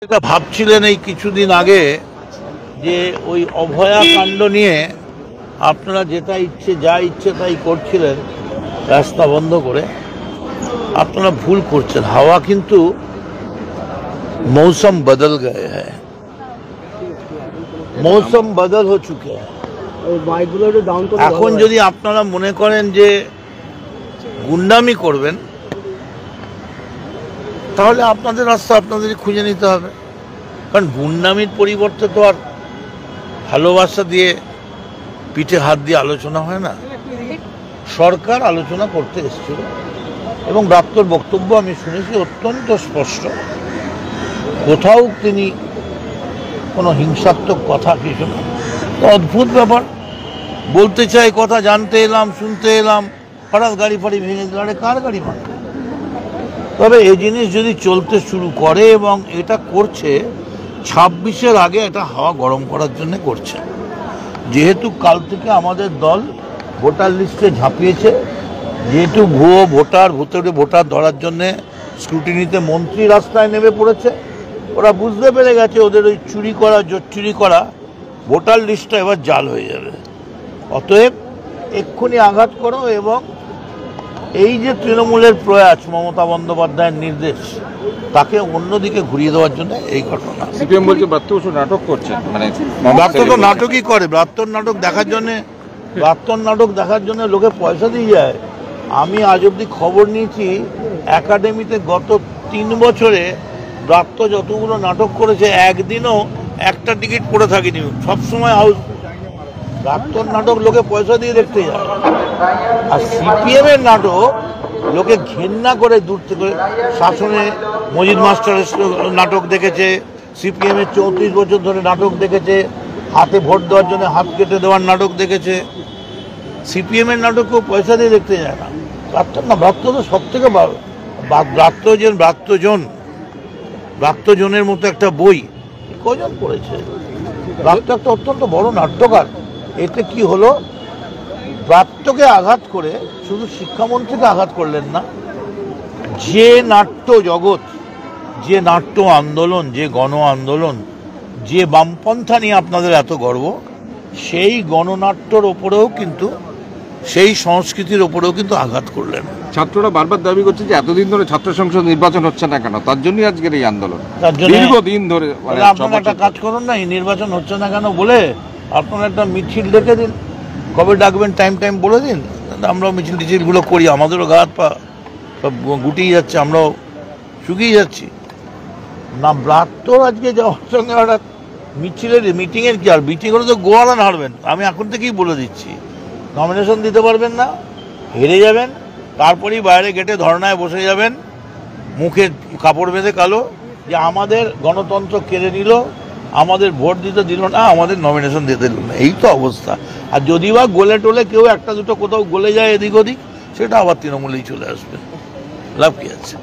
এটা ভাবছিলেন এই কিছুদিন আগে যে ওই অভয়া কাণ্ড নিয়ে আপনারা যেটা ইচ্ছে যা ইচ্ছে তাই করছিলেন রাস্তা বন্ধ করে। আপনারা ভুল করছেন। হাওয়া কিন্তু मौसम बदल गए हैं, मौसम बदल हो चुके हैं। এখন যদি আপনারা মনে করেন যে গুন্ডামি করবেন তাহলে আপনাদের রাস্তা আপনাদের খুঁজে নিতে হবে। কারণ গুন্ডামির পরিবর্তে তো আর ভালোবাসা দিয়ে পিঠে হাত দিয়ে আলোচনা হয় না। সরকার আলোচনা করতে এসেছিল এবং ব্রাত্যর বক্তব্য আমি শুনেছি অত্যন্ত স্পষ্ট। কোথাও তিনি কোনো হিংসাত্মক কথা কিছু না। তো অদ্ভুত ব্যাপার, বলতে চাই কথা, জানতে এলাম, শুনতে এলাম, হঠাৎ গাড়ি ফাড়ি ভেঙে দিল। আরে কার গাড়ি ভাঙে? তবে এই জিনিস যদি চলতে শুরু করে এবং এটা করছে 26-এর আগে, এটা হাওয়া গরম করার জন্য করছে। যেহেতু কাল থেকে আমাদের দল ভোটার লিস্টে ঝাঁপিয়েছে, যেহেতু ভুয়ো ভোটার ভোটার ধরার জন্যে স্ক্রুটিনিতে মন্ত্রী রাস্তায় নেমে পড়েছে, ওরা বুঝতে পেরে গেছে ওদের ওই চুরি করা জোট চুরি করা ভোটার লিস্টটা এবার জাল হয়ে যাবে। অতএব এক্ষুনি আঘাত করো এবং এই যে তৃণমূলের প্রয়াস, মমতা বন্দ্যোপাধ্যায়ের নির্দেশ, তাকে অন্যদিকে ঘুরিয়ে দেওয়ার জন্য এই ঘটনা। সিপিএম বলছে ব্রাত্য বসু নাটক করছেন, মানে ব্রাত্য তো নাটকই করে। ব্রাত্যর নাটক দেখার জন্য লোকে পয়সা দিয়ে যায়। আমি আজ অব্দি খবর নিয়েছি একাডেমিতে গত 3 বছরে ব্রাত্য যতগুলো নাটক করেছে একদিনও একটা টিকিট পড়ে থাকেনি, সবসময় হাউস। ব্রাত্যর নাটক লোকে পয়সা দিয়ে দেখতে যায়। আর সিপিএম এর নাটক লোকে ঘেন্না করে দূর থেকে। শাসনে মজিদ মাস্টারের নাটক দেখেছে, সিপিএম এর 34 বছর ধরে নাটক দেখেছে, হাতে ভোট দেওয়ার জন্য হাত কেটে দেওয়ার নাটক দেখেছে। সিপিএম এর নাটক কেউ পয়সা দিয়ে দেখতে যায় না। ব্রাত্য তো সব থেকে ব্রাত্যজনের মতো একটা বই কজন পড়েছে? ব্রাত্য একটা অত্যন্ত বড় নাট্যকার। এতে কি হলো, ব্রাত্যকে আঘাত করে শুধু শিক্ষামন্ত্রীকে আঘাত করলেন না, যে নাট্য জগৎ, যে নাট্য আন্দোলন, যে গণ আন্দোলন, যে বামপন্থা নিয়ে আপনাদের এত গর্ব, সেই গণনাট্যর ওপরেও কিন্তু, সেই সংস্কৃতির ওপরেও কিন্তু আঘাত করলেন। ছাত্ররা বারবার দাবি করছে যে এতদিন ধরে ছাত্র সংসদ নির্বাচন হচ্ছে না কেন, তার জন্যই আজকের এই আন্দোলন। দীর্ঘদিন ধরে আপনারা একটা কাজ করুন না, এই নির্বাচন হচ্ছে না কেন বলে আপনারা একটা মিছিল ডেকে দিন। কবে ডাকবেন টাইম বলে দিন, আমরাও মিছিল টিছিলগুলো করি। আমাদেরও গা হাত পা সব গুটিয়ে যাচ্ছে, আমরাও শুকিয়ে যাচ্ছি না। ব্রাত্যর আজকে যাওয়ার সঙ্গে হঠাৎ মিটিংয়ের কি আর? মিটিং হলে তো গোয়ালান হারবেন। আমি এখন থেকেই বলে দিচ্ছি, নমিনেশন দিতে পারবেন না, হেরে যাবেন, তারপরেই বাইরে গেটে ধর্নায় বসে যাবেন, মুখে কাপড় বেঁধে কালো, যে আমাদের গণতন্ত্র কেড়ে নিল, আমাদের ভোট দিতে দিল না, আমাদের নমিনেশন দিতে দিল না। এই তো অবস্থা। আর যদি বা গোলে টোলে কেউ একটা দুটো কোথাও গলে যায় এদিক ওদিক, সেটা আবার তৃণমূলেই চলে আসবে। লাভ কি আছে?